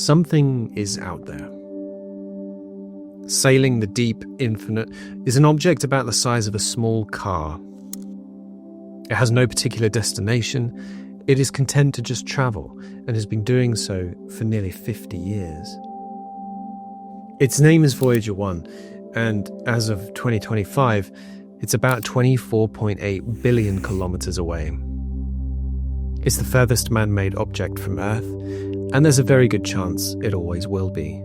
Something is out there. Sailing the deep infinite is an object about the size of a small car. It has no particular destination. It is content to just travel and has been doing so for nearly 50 years. Its name is Voyager 1, and as of 2025, it's about 24.8 billion kilometers away. It's the furthest man-made object from Earth, and there's a very good chance it always will be.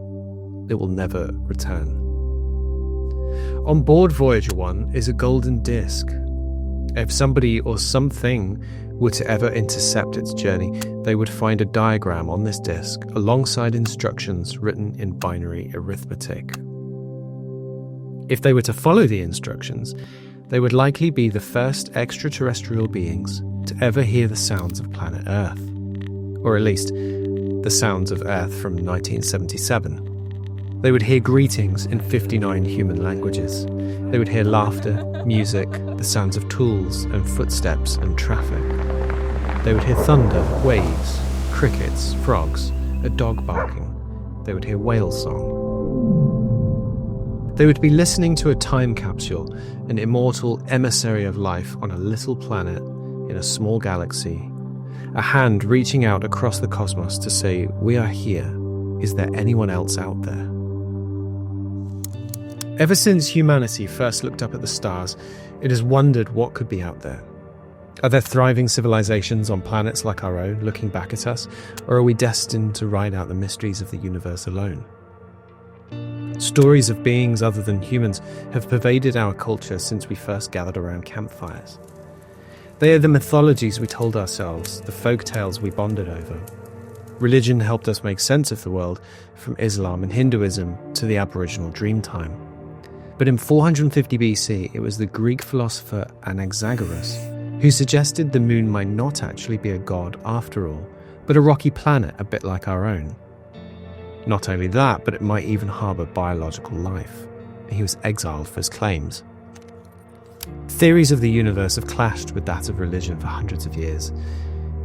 It will never return. On board Voyager 1 is a golden disc. If somebody or something were to ever intercept its journey, they would find a diagram on this disc alongside instructions written in binary arithmetic. If they were to follow the instructions, they would likely be the first extraterrestrial beings to ever hear the sounds of planet Earth, or at least the sounds of Earth from 1977. They would hear greetings in 59 human languages. They would hear laughter, music, the sounds of tools and footsteps and traffic. They would hear thunder, waves, crickets, frogs, a dog barking. They would hear whale song. They would be listening to a time capsule, an immortal emissary of life on a little planet in a small galaxy, a hand reaching out across the cosmos to say, "We are here. Is there anyone else out there?" Ever since humanity first looked up at the stars, it has wondered what could be out there. Are there thriving civilizations on planets like our own looking back at us, or are we destined to ride out the mysteries of the universe alone? Stories of beings other than humans have pervaded our culture since we first gathered around campfires. They are the mythologies we told ourselves, the folk tales we bonded over. Religion helped us make sense of the world, from Islam and Hinduism to the Aboriginal Dreamtime. But in 450 BC, it was the Greek philosopher Anaxagoras who suggested the moon might not actually be a god after all, but a rocky planet a bit like our own. Not only that, but it might even harbour biological life. He was exiled for his claims. Theories of the universe have clashed with that of religion for hundreds of years.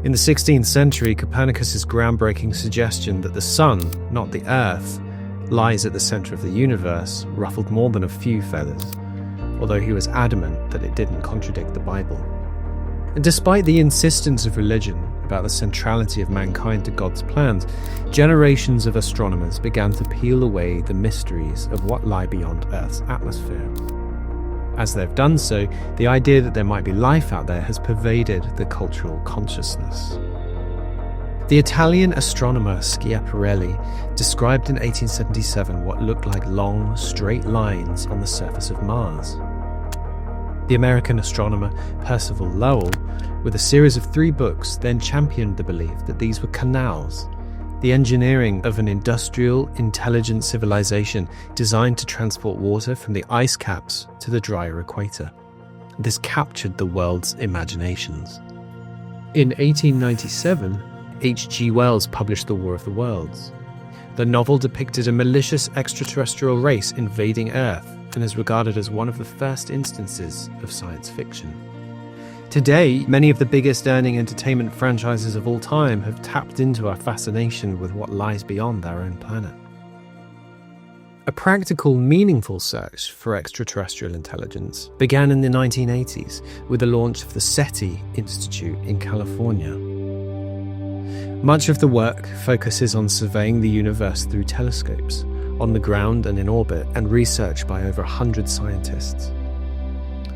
In the 16th century, Copernicus's groundbreaking suggestion that the sun, not the earth, lies at the centre of the universe ruffled more than a few feathers, although he was adamant that it didn't contradict the Bible. And despite the insistence of religion about the centrality of mankind to God's plans, generations of astronomers began to peel away the mysteries of what lie beyond Earth's atmosphere. As they've done so, the idea that there might be life out there has pervaded the cultural consciousness. The Italian astronomer Schiaparelli described in 1877 what looked like long, straight lines on the surface of Mars. The American astronomer Percival Lowell, with a series of 3 books, then championed the belief that these were canals, the engineering of an industrial, intelligent civilization designed to transport water from the ice caps to the drier equator. This captured the world's imaginations. In 1897, H.G. Wells published The War of the Worlds. The novel depicted a malicious extraterrestrial race invading Earth and is regarded as one of the first instances of science fiction. Today, many of the biggest earning entertainment franchises of all time have tapped into our fascination with what lies beyond our own planet. A practical, meaningful search for extraterrestrial intelligence began in the 1980s with the launch of the SETI Institute in California. Much of the work focuses on surveying the universe through telescopes, on the ground and in orbit, and research by over 100 scientists.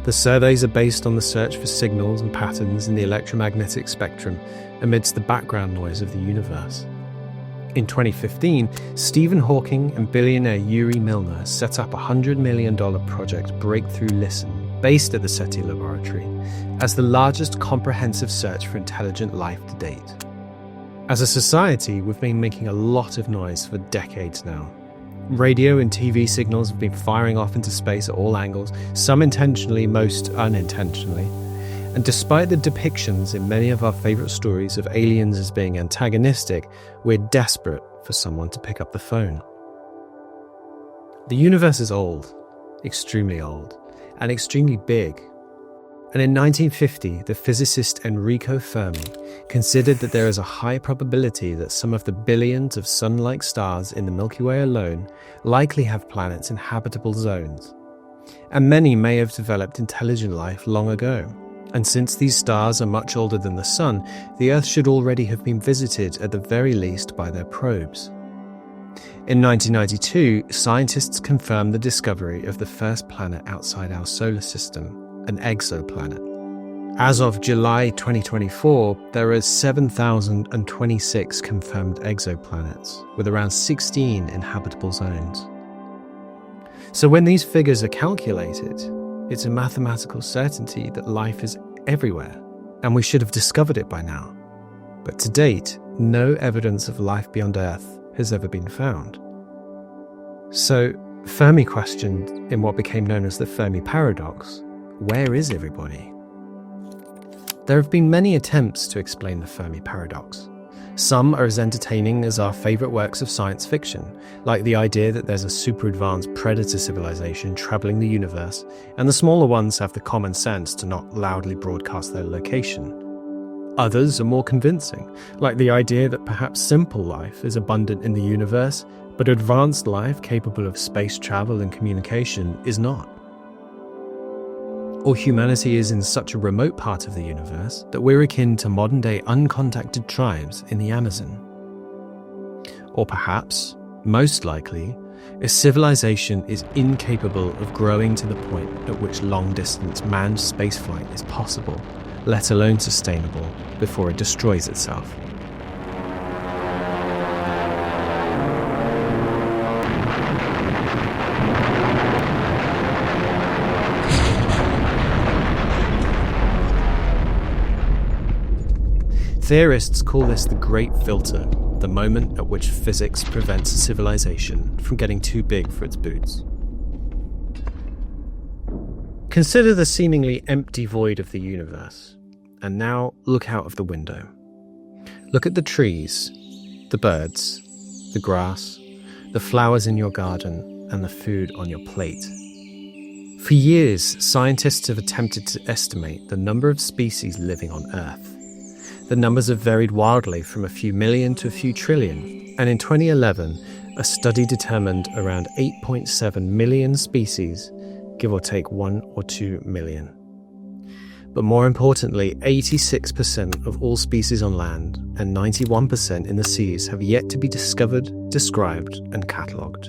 The surveys are based on the search for signals and patterns in the electromagnetic spectrum amidst the background noise of the universe. In 2015, Stephen Hawking and billionaire Yuri Milner set up a $100 million project Breakthrough Listen, based at the SETI laboratory, as the largest comprehensive search for intelligent life to date. As a society, we've been making a lot of noise for decades now. Radio and TV signals have been firing off into space at all angles, some intentionally, most unintentionally. And despite the depictions in many of our favourite stories of aliens as being antagonistic, we're desperate for someone to pick up the phone. The universe is old, extremely old, and extremely big. And in 1950, the physicist Enrico Fermi considered that there is a high probability that some of the billions of sun-like stars in the Milky Way alone likely have planets in habitable zones. And many may have developed intelligent life long ago. And since these stars are much older than the Sun, the Earth should already have been visited at the very least by their probes. In 1992, scientists confirmed the discovery of the first planet outside our solar system, an exoplanet. As of July 2024, there are 7,026 confirmed exoplanets, with around 16 inhabitable zones. So when these figures are calculated, it's a mathematical certainty that life is everywhere, and we should have discovered it by now. But to date, no evidence of life beyond Earth has ever been found. So, Fermi questioned in what became known as the Fermi paradox, where is everybody? There have been many attempts to explain the Fermi paradox. Some are as entertaining as our favourite works of science fiction, like the idea that there's a super-advanced predator civilization travelling the universe, and the smaller ones have the common sense to not loudly broadcast their location. Others are more convincing, like the idea that perhaps simple life is abundant in the universe, but advanced life capable of space travel and communication is not. Or humanity is in such a remote part of the universe that we're akin to modern-day uncontacted tribes in the Amazon. Or perhaps, most likely, a civilization is incapable of growing to the point at which long-distance manned spaceflight is possible, let alone sustainable, before it destroys itself. Theorists call this the Great Filter, the moment at which physics prevents a civilization from getting too big for its boots. Consider the seemingly empty void of the universe, and now look out of the window. Look at the trees, the birds, the grass, the flowers in your garden, and the food on your plate. For years, scientists have attempted to estimate the number of species living on Earth. The numbers have varied wildly from a few million to a few trillion, and in 2011, a study determined around 8.7 million species, give or take 1 or 2 million. But more importantly, 86% of all species on land and 91% in the seas have yet to be discovered, described, and catalogued.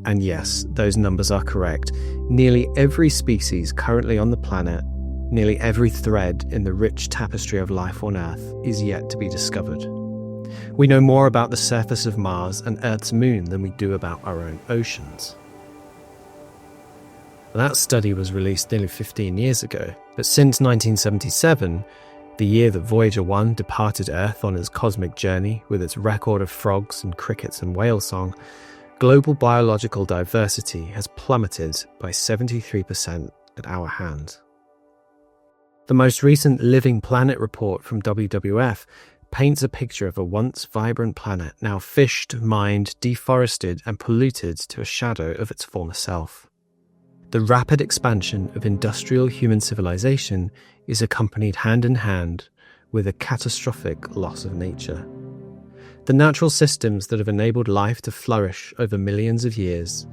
And yes, those numbers are correct. Nearly every species currently on the planet, nearly every thread in the rich tapestry of life on Earth is yet to be discovered. We know more about the surface of Mars and Earth's moon than we do about our own oceans. That study was released nearly 15 years ago, but since 1977, the year that Voyager 1 departed Earth on its cosmic journey with its record of frogs and crickets and whale song, global biological diversity has plummeted by 73% at our hands. The most recent Living Planet report from WWF paints a picture of a once vibrant planet now fished, mined, deforested, and polluted to a shadow of its former self. The rapid expansion of industrial human civilization is accompanied hand in hand with a catastrophic loss of nature. The natural systems that have enabled life to flourish over millions of years,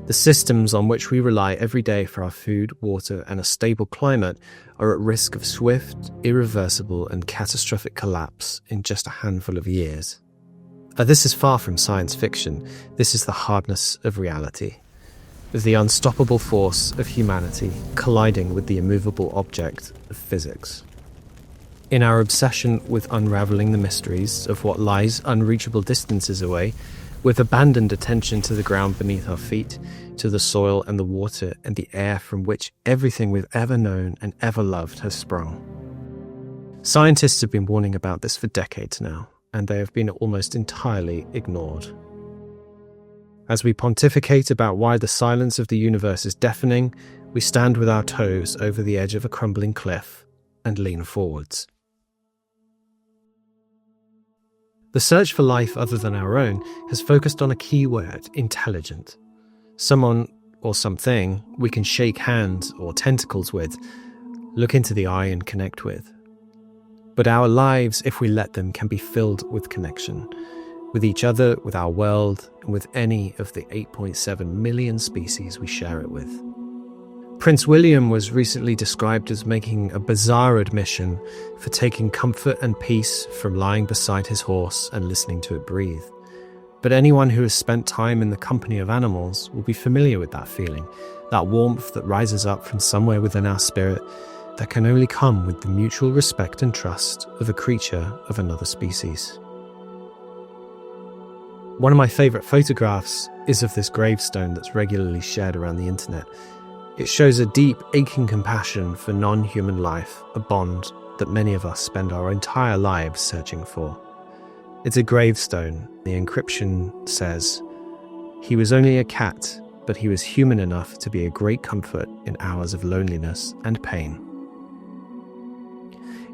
the systems on which we rely every day for our food, water, and a stable climate, are at risk of swift, irreversible, and catastrophic collapse in just a handful of years. This is far from science fiction. This is the hardness of reality, of the unstoppable force of humanity colliding with the immovable object of physics. In our obsession with unraveling the mysteries of what lies unreachable distances away, with abandoned attention to the ground beneath our feet, to the soil and the water and the air from which everything we've ever known and ever loved has sprung. Scientists have been warning about this for decades now, and they have been almost entirely ignored. As we pontificate about why the silence of the universe is deafening, we stand with our toes over the edge of a crumbling cliff and lean forwards. The search for life other than our own has focused on a key word, intelligent. Someone or something we can shake hands or tentacles with, look into the eye and connect with. But our lives, if we let them, can be filled with connection, with each other, with our world, and with any of the 8.7 million species we share it with. Prince William was recently described as making a bizarre admission for taking comfort and peace from lying beside his horse and listening to it breathe. But anyone who has spent time in the company of animals will be familiar with that feeling, that warmth that rises up from somewhere within our spirit that can only come with the mutual respect and trust of a creature of another species. One of my favourite photographs is of this gravestone that's regularly shared around the internet. It shows a deep, aching compassion for non-human life, a bond that many of us spend our entire lives searching for. It's a gravestone. The encryption says, "He was only a cat, but he was human enough to be a great comfort in hours of loneliness and pain."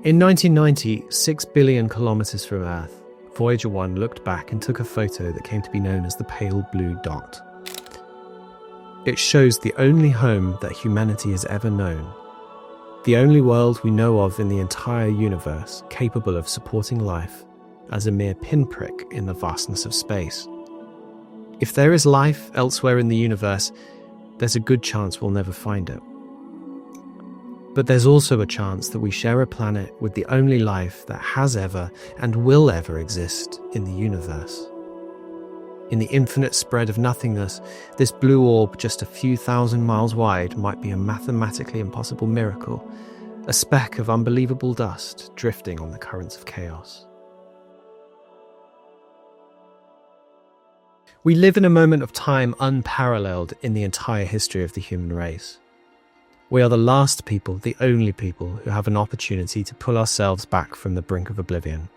In 1990, 6 billion kilometers from Earth, Voyager 1 looked back and took a photo that came to be known as the pale blue dot. It shows the only home that humanity has ever known, the only world we know of in the entire universe capable of supporting life as a mere pinprick in the vastness of space. If there is life elsewhere in the universe, there's a good chance we'll never find it. But there's also a chance that we share a planet with the only life that has ever and will ever exist in the universe. In the infinite spread of nothingness, this blue orb just a few thousand miles wide might be a mathematically impossible miracle, a speck of unbelievable dust drifting on the currents of chaos. We live in a moment of time unparalleled in the entire history of the human race. We are the last people, the only people, who have an opportunity to pull ourselves back from the brink of oblivion,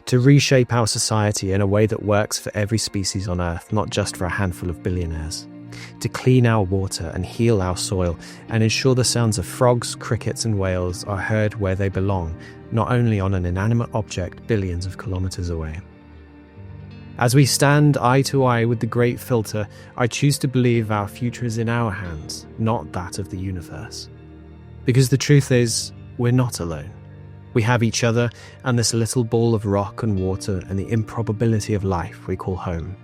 to reshape our society in a way that works for every species on Earth, not just for a handful of billionaires, to clean our water and heal our soil and ensure the sounds of frogs, crickets and whales are heard where they belong, not only on an inanimate object billions of kilometers away. As we stand eye to eye with the Great Filter, I choose to believe our future is in our hands, not that of the universe. Because the truth is, we're not alone. We have each other and this little ball of rock and water and the improbability of life we call home.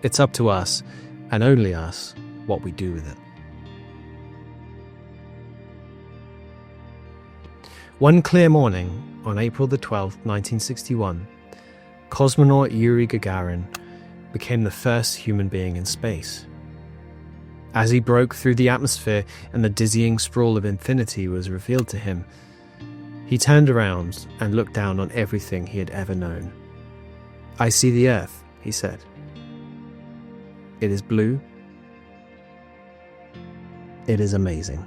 It's up to us, and only us, what we do with it. One clear morning, on April the 12th, 1961, cosmonaut Yuri Gagarin became the first human being in space. As he broke through the atmosphere and the dizzying sprawl of infinity was revealed to him, he turned around and looked down on everything he had ever known. "I see the Earth," he said. "It is blue. It is amazing."